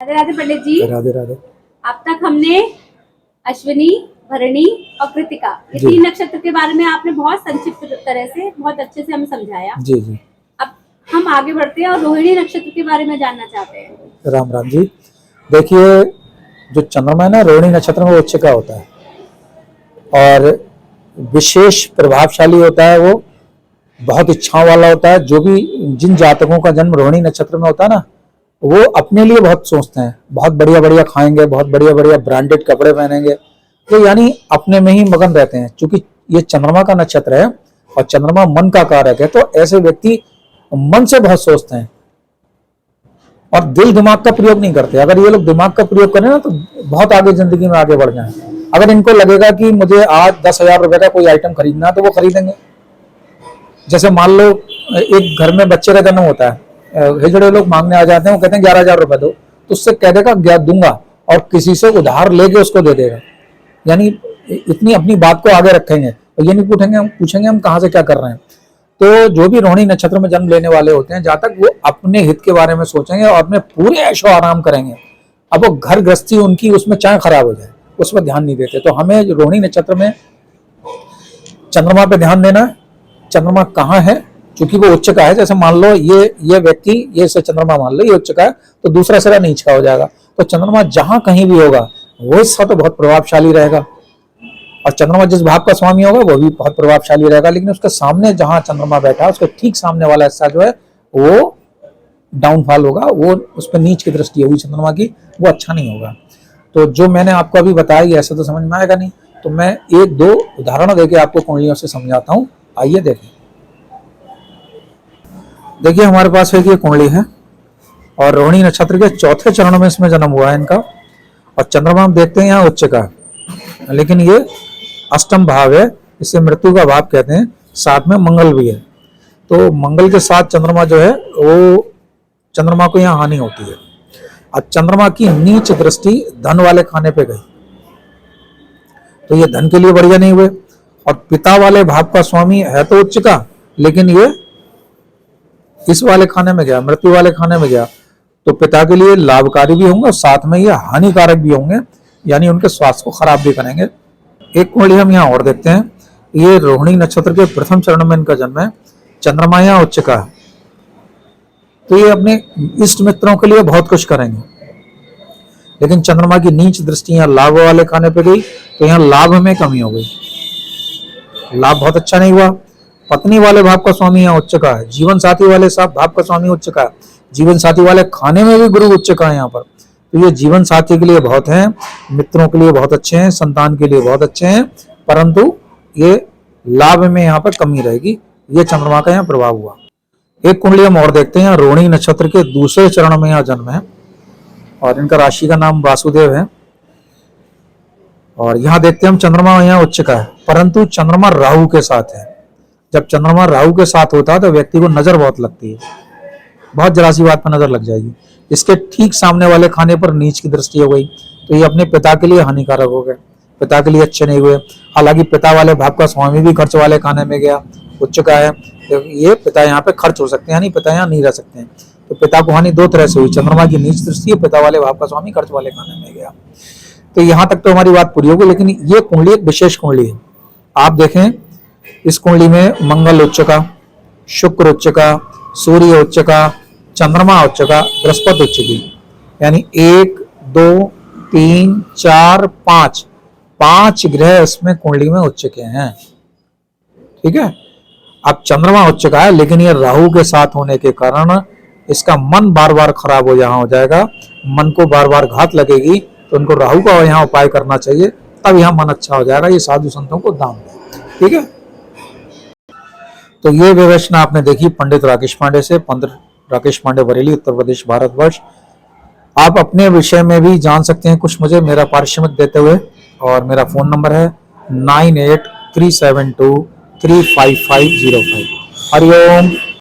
राधे राधे पंडित जी। राधे राधे। अब तक हमने अश्विनी, भरणी और कृतिका ये जी। 3 नक्षत्र के बारे में आपने बहुत संक्षिप्त तरह से बहुत अच्छे से हमें समझाया। जी जी। अब हम आगे बढ़ते हैं और रोहिणी नक्षत्र के बारे में जानना चाहते हैं। राम राम जी। देखिए, जो चंद्रमा है ना, रोहिणी नक्षत्र में उच्च का होता है और विशेष प्रभावशाली होता है। वो बहुत इच्छाओं वाला होता है। जो भी जिन जातकों का जन्म रोहिणी नक्षत्र में होता है ना, वो अपने लिए बहुत सोचते हैं, बहुत बढ़िया बढ़िया खाएंगे, बहुत बढ़िया बढ़िया ब्रांडेड कपड़े पहनेंगे, तो यानी अपने में ही मगन रहते हैं। क्योंकि ये चंद्रमा का नक्षत्र है और चंद्रमा मन का कारक है, तो ऐसे व्यक्ति मन से बहुत सोचते हैं और दिल दिमाग का प्रयोग नहीं करते। अगर ये लोग दिमाग का प्रयोग करें ना, तो बहुत आगे जिंदगी में आगे बढ़ जाएं। अगर इनको लगेगा कि मुझे आज 10,000 रुपए का कोई आइटम खरीदना है, तो वो खरीदेंगे। जैसे मान लो एक घर में बच्चे का जन्म होता है, हिजड़े लोग मांगने आ जाते हैं, वो कहते हैं 11,000 रुपए दो, तो उससे कह देगा दूंगा और किसी से उधार लेके उसको दे देगा। यानी इतनी अपनी बात को आगे रखेंगे और ये नहीं पूछेंगे हम कहाँ से क्या कर रहे हैं। तो जो भी रोहिणी नक्षत्र में जन्म लेने वाले होते हैं, जहां तक वो अपने हित के बारे में सोचेंगे और अपने पूरे ऐशो आराम करेंगे। अब वो घर गृहस्थी उनकी उसमें चाहे खराब हो जाए, उस पर ध्यान नहीं देते। तो हमें रोहिणी नक्षत्र में चंद्रमा पे ध्यान देना है। चंद्रमा कहाँ है, क्योंकि वो उच्च का है। जैसे मान लो ये व्यक्ति, ये से चंद्रमा मान लो ये उच्च का है, तो दूसरा सिरा नीच का हो जाएगा। तो चंद्रमा जहां कहीं भी होगा वो हिस्सा तो बहुत प्रभावशाली रहेगा, और चंद्रमा जिस भाव का स्वामी होगा वो भी बहुत प्रभावशाली रहेगा। लेकिन उसके सामने जहां चंद्रमा बैठा है, उसके ठीक सामने वाला हिस्सा जो है वो डाउनफॉल होगा, वो उस पर नीच की दृष्टि होगी चंद्रमा की, वो अच्छा नहीं होगा। तो जो मैंने आपको अभी बताया, ऐसा तो समझ में आएगा नहीं, तो मैं 1-2 उदाहरण देके आपको कुंडलियों से समझाता हूँ। आइए देखें। देखिए, हमारे पास एक ये कुंडली है और रोहिणी नक्षत्र के चौथे चरण में इसमें जन्म हुआ है इनका। और चंद्रमा हम देखते हैं यहाँ उच्च का, लेकिन ये अष्टम भाव है, इसे मृत्यु का भाव कहते हैं। साथ में मंगल भी है, तो मंगल के साथ चंद्रमा जो है वो चंद्रमा को यहाँ हानि होती है। अब चंद्रमा की नीच दृष्टि धन वाले खाने पे गई, तो ये धन के लिए बढ़िया नहीं हुए। और पिता वाले भाव का स्वामी है तो उच्च का, लेकिन ये इस वाले खाने में गया, मृत्यु वाले खाने में गया, तो पिता के लिए लाभकारी भी होंगे और साथ में ये हानिकारक भी होंगे, यानी उनके स्वास्थ्य को खराब भी करेंगे। एक कुंडली हम यहाँ और देखते हैं। ये रोहिणी नक्षत्र के प्रथम चरण में इनका जन्म है। चंद्रमा यहाँ उच्च का है, तो ये अपने इष्ट मित्रों के लिए बहुत कुछ करेंगे। लेकिन चंद्रमा की नीच दृष्टि यहाँ लाभ वाले खाने पे गई, तो यहाँ लाभ में कमी हो गई, लाभ बहुत अच्छा नहीं हुआ। पत्नी वाले भाव का स्वामी यहाँ उच्च का है। जीवन साथी वाले भाव का स्वामी उच्च का है। जीवन साथी वाले खाने में भी गुरु उच्च का है यहाँ पर। तो ये जीवन साथी के लिए बहुत हैं, मित्रों के लिए बहुत अच्छे हैं, संतान के लिए बहुत अच्छे हैं, परंतु ये लाभ में यहाँ पर कमी रहेगी। ये चंद्रमा का यहाँ प्रभाव हुआ। एक कुंडली हम और देखते हैं। रोहिणी नक्षत्र के दूसरे चरण में यहाँ जन्म है और इनका राशि का नाम वासुदेव है। और यहाँ देखते हैं हम चंद्रमा यहाँ उच्च का है, परंतु चंद्रमा राहु के साथ है। जब चंद्रमा राहु के साथ होता है तो व्यक्ति को नजर बहुत लगती है, बहुत जरा सी बात पर नजर लग जाएगी। इसके ठीक सामने वाले खाने पर नीच की दृष्टि हो गई, तो ये अपने पिता के लिए हानिकारक हो गए, पिता के लिए अच्छे नहीं हुए। हालांकि पिता वाले भाव का स्वामी भी खर्च वाले खाने में गया, उच्च का है, तो ये पिता यहाँ पे खर्च हो सकते हैं, यानी पिता यहाँ नहीं रह सकते हैं। तो पिता को हानि 2 तरह से हुई। चंद्रमा की नीच दृष्टि, पिता वाले भाव का स्वामी खर्च वाले खाने में गया। तो यहाँ तक तो हमारी बात पूरी होगी। लेकिन ये कुंडली एक विशेष कुंडली है। आप देखें, इस कुंडली में मंगल उच्च का, शुक्र उच्च का, सूर्य उच्च का, चंद्रमा उच्च का, बृहस्पति उच्च की, यानी 1, 2, 3, 4, 5 ग्रह इसमें कुंडली में उच्च के हैं। ठीक है। अब चंद्रमा उच्च का है, लेकिन ये राहु के साथ होने के कारण इसका मन बार बार खराब हो जाएगा, मन को बार बार घात लगेगी। तो उनको राहु का यहाँ उपाय करना चाहिए, तब यहाँ मन अच्छा हो जाएगा। ये साधु संतों को दान दें। ठीक है। तो ये विवेचना आपने देखी पंडित राकेश पांडे से, पंडित राकेश पांडे, बरेली, उत्तर प्रदेश, भारतवर्ष। आप अपने विषय में भी जान सकते हैं कुछ मुझे मेरा पारिश्रमिक देते हुए, और मेरा फोन नंबर है 9837235505। हरिओम।